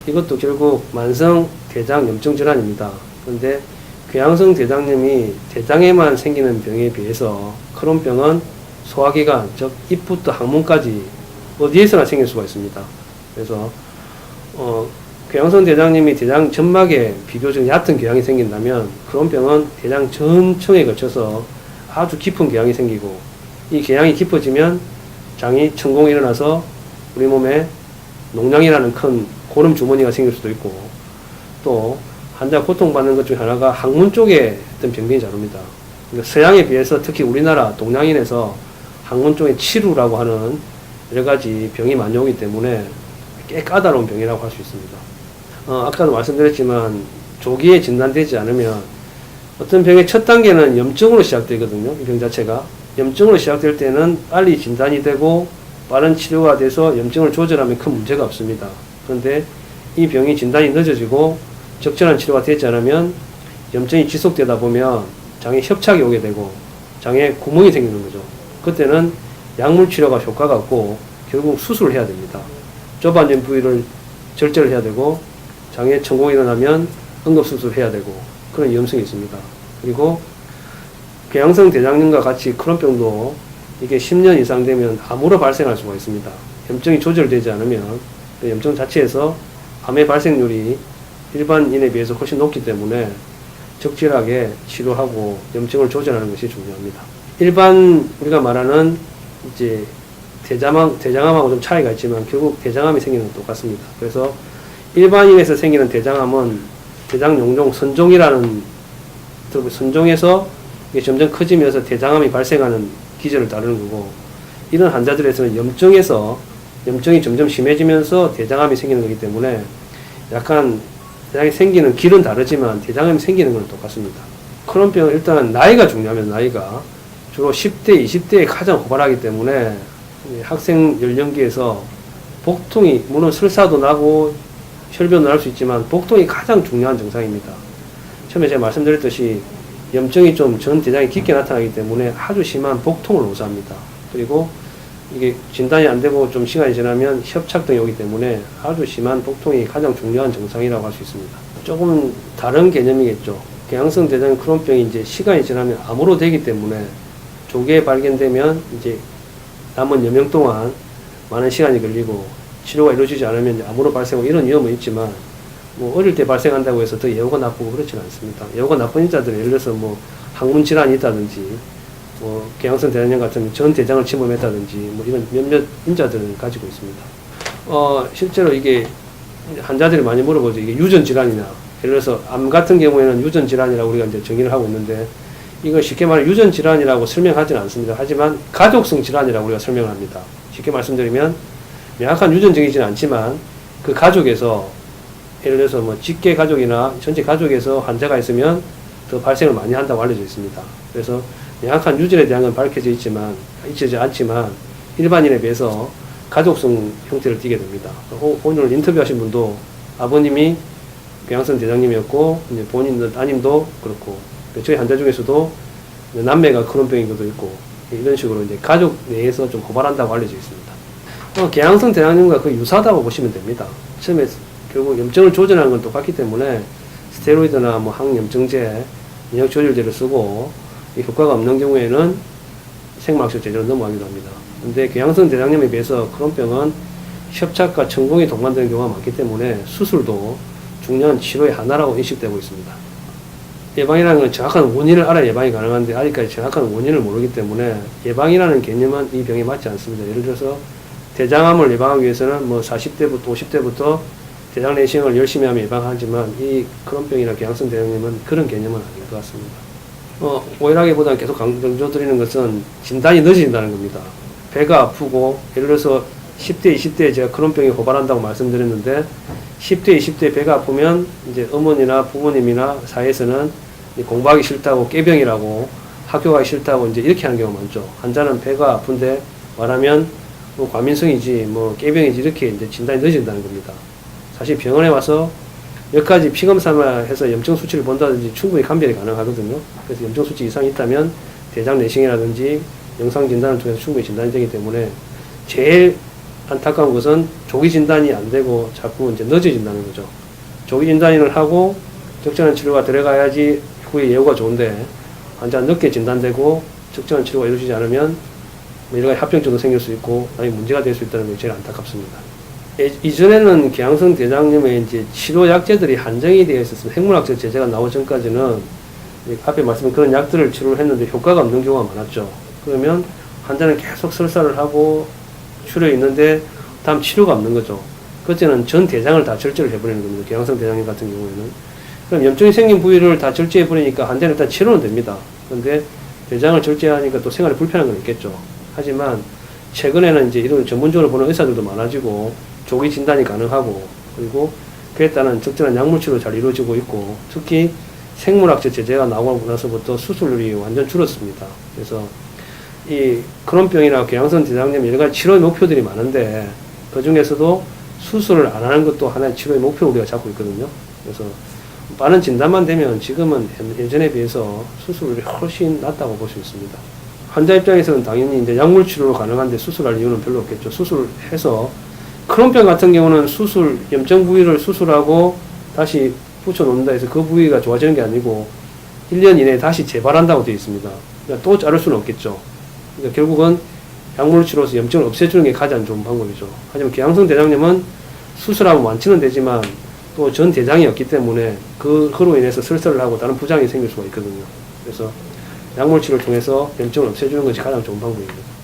이것도 결국 만성 대장 염증 질환입니다. 그런데 궤양성 대장염이 대장에만 생기는 병에 비해서 크론병은 소화기관, 즉 입부터 항문까지 어디에서나 생길 수가 있습니다. 그래서 궤양성 대장염이 대장 점막에 비교적 얕은 궤양이 생긴다면 크론병은 대장 전청에 걸쳐서 아주 깊은 궤양이 생기고, 이 궤양이 깊어지면 장이 천공이 일어나서 우리 몸에 농량이라는 큰 고름 주머니가 생길 수도 있고, 또 환자가 고통받는 것 중에 하나가 항문 쪽에 어떤 병변이 자릅니다. 그러니까 서양에 비해서 특히 우리나라 동양인에서 항문 쪽에 치루라고 하는 여러 가지 병이 많이 오기 때문에 꽤 까다로운 병이라고 할 수 있습니다. 아까도 말씀드렸지만 조기에 진단되지 않으면 어떤 병의 첫 단계는 염증으로 시작되거든요. 이 병 자체가 염증으로 시작될 때는 빨리 진단이 되고 빠른 치료가 돼서 염증을 조절하면 큰 문제가 없습니다. 그런데 이 병이 진단이 늦어지고 적절한 치료가 되지 않으면 염증이 지속되다 보면 장에 협착이 오게 되고 장에 구멍이 생기는 거죠. 그때는 약물 치료가 효과가 없고 결국 수술을 해야 됩니다. 좁아진 부위를 절제를 해야 되고, 장에 천공이 일어나면 응급수술을 해야 되고, 그런 위험성이 있습니다. 그리고 궤양성 대장염과 같이 크론병도 이게 10년 이상 되면 암으로 발생할 수가 있습니다. 염증이 조절되지 않으면 그 염증 자체에서 암의 발생률이 일반인에 비해서 훨씬 높기 때문에 적절하게 치료하고 염증을 조절하는 것이 중요합니다. 일반 우리가 말하는 이제 대장암하고 좀 차이가 있지만 결국 대장암이 생기는 건 똑같습니다. 그래서 일반인에서 생기는 대장암은 대장용종 선종이라는, 선종에서 이게 점점 커지면서 대장암이 발생하는 기전을 따르는 거고, 이런 환자들에서는 염증이 점점 심해지면서 대장암이 생기는 거기 때문에 약간 대장이 생기는 길은 다르지만 대장암이 생기는 건 똑같습니다. 크론병은 일단 나이가 중요합니다. 나이가 주로 10대, 20대에 가장 고발하기 때문에 학생 연령기에서 복통이, 물론 설사도 나고 혈변도 날 수 있지만 복통이 가장 중요한 증상입니다. 처음에 제가 말씀드렸듯이 염증이 좀 전 대장이 깊게 나타나기 때문에 아주 심한 복통을 호소합니다. 그리고 이게 진단이 안 되고 좀 시간이 지나면 협착 등이 오기 때문에 아주 심한 복통이 가장 중요한 증상이라고 할 수 있습니다. 조금 다른 개념이겠죠. 궤양성 대장염 크론병이 이제 시간이 지나면 암으로 되기 때문에 조기에 발견되면 이제 남은 여명 동안 많은 시간이 걸리고 치료가 이루어지지 않으면 암으로 발생하고 이런 위험은 있지만, 뭐 어릴 때 발생한다고 해서 더 예후가 나쁘고 그렇지는 않습니다. 예후가 나쁜 인자들은 예를 들어서 뭐 항문 질환이 있다든지, 뭐 궤양성 대장염 같은 전 대장을 침범했다든지, 뭐 이런 몇몇 인자들은 가지고 있습니다. 실제로 이게 환자들이 많이 물어보죠. 이게 유전 질환이냐. 예를 들어서 암 같은 경우에는 유전 질환이라고 우리가 이제 정의를 하고 있는데, 이거 쉽게 말해 유전 질환이라고 설명하지는 않습니다. 하지만 가족성 질환이라고 우리가 설명을 합니다. 쉽게 말씀드리면 명확한 유전적이지는 않지만 그 가족에서, 예를 들어서 뭐 직계 가족이나 전체 가족에서 환자가 있으면 더 발생을 많이 한다고 알려져 있습니다. 그래서 명확한 유전에 대한 건 밝혀지지 않지만 일반인에 비해서 가족성 형태를 띠게 됩니다. 오늘 인터뷰하신 분도 아버님이 궤양성 대장염이었고, 이제 본인 따님도 그렇고, 저희 환자 중에서도 남매가 크론병인 것도 있고, 이런 식으로 이제 가족 내에서 좀 고발한다고 알려져 있습니다. 궤양성 대장염과 거의 유사하다고 보시면 됩니다. 처음에 결국 염증을 조절하는 건 똑같기 때문에 스테로이드나 뭐 항염증제, 면역 조절제를 쓰고, 이 효과가 없는 경우에는 생막식 제제로 넘어가기도 합니다. 근데 궤양성 대장염에 비해서 크론병은 협착과 천공이 동반되는 경우가 많기 때문에 수술도 중요한 치료의 하나라고 인식되고 있습니다. 예방이라는 건 정확한 원인을 알아야 예방이 가능한데 아직까지 정확한 원인을 모르기 때문에 예방이라는 개념은 이 병에 맞지 않습니다. 예를 들어서 대장암을 예방하기 위해서는 뭐 40대부터 50대부터 대장 내시경을 열심히 하면 예방하지만 이 크론병이나 궤양성 대장염은 그런 개념은 아닌 것 같습니다. 오해라기보다는 계속 강조드리는 것은 진단이 늦어진다는 겁니다. 배가 아프고, 예를 들어서 10대, 20대에 제가 크론병에 고발한다고 말씀드렸는데 10대, 20대에 배가 아프면 이제 어머니나 부모님이나 사회에서는 공부하기 싫다고 깨병이라고, 학교 가기 싫다고 이제 이렇게 하는 경우가 많죠. 환자는 배가 아픈데 말하면 뭐 과민성이지 뭐 깨병이지 이렇게 이제 진단이 늦어진다는 겁니다. 사실 병원에 와서 몇 가지 피검사만 해서 염증 수치를 본다든지 충분히 감별이 가능하거든요. 그래서 염증 수치 이상이 있다면 대장 내시경이라든지 영상 진단을 통해서 충분히 진단이 되기 때문에 제일 안타까운 것은 조기 진단이 안 되고 자꾸 이제 늦어진다는 거죠. 조기 진단을 하고 적절한 치료가 들어가야지 후에 예후가 좋은데 환자가 늦게 진단되고 적절한 치료가 이루어지지 않으면 뭐 여러 가지 합병증도 생길 수 있고 나중에 문제가 될 수 있다는 게 제일 안타깝습니다. 이전에는 궤양성 대장염의 이제 치료 약제들이 한정이 되어 있었습니다. 핵물학적 제재가 나오기 전까지는 앞에 말씀드린 그런 약들을 치료를 했는데 효과가 없는 경우가 많았죠. 그러면 환자는 계속 설사를 하고 출혈이 있는데 다음 치료가 없는 거죠. 그때는 전 대장을 다 절제를 해버리는 겁니다. 궤양성 대장염 같은 경우에는. 그럼 염증이 생긴 부위를 다 절제해버리니까 환자는 일단 치료는 됩니다. 그런데 대장을 절제하니까 또 생활에 불편한 건 있겠죠. 하지만 최근에는 이제 이런 전문적으로 보는 의사들도 많아지고 조기 진단이 가능하고 그리고 그에 따른 적절한 약물 치료 잘 이루어지고 있고 특히 생물학적 제재가 나오고 나서부터 수술률이 완전 줄었습니다. 그래서 이 크론병이나 궤양성 대장염 여러 가지 치료의 목표들이 많은데 그 중에서도 수술을 안 하는 것도 하나의 치료의 목표로 우리가 잡고 있거든요. 그래서 빠른 진단만 되면 지금은 예전에 비해서 수술률이 훨씬 낮다고 볼 수 있습니다. 환자 입장에서는 당연히 이제 약물 치료로 가능한데 수술할 이유는 별로 없겠죠. 수술해서 크론병 같은 경우는 염증 부위를 수술하고 다시 붙여놓는다 해서 그 부위가 좋아지는 게 아니고 1년 이내에 다시 재발한다고 되어 있습니다. 그러니까 또 자를 수는 없겠죠. 그러니까 결국은 약물 치료로서 염증을 없애주는 게 가장 좋은 방법이죠. 하지만 궤양성 대장염은 수술하면 완치는 되지만 또 전 대장이 없기 때문에 그로 인해서 설사를 하고 다른 부작용이 생길 수가 있거든요. 그래서 약물 치료를 통해서 염증을 없애주는 것이 가장 좋은 방법입니다.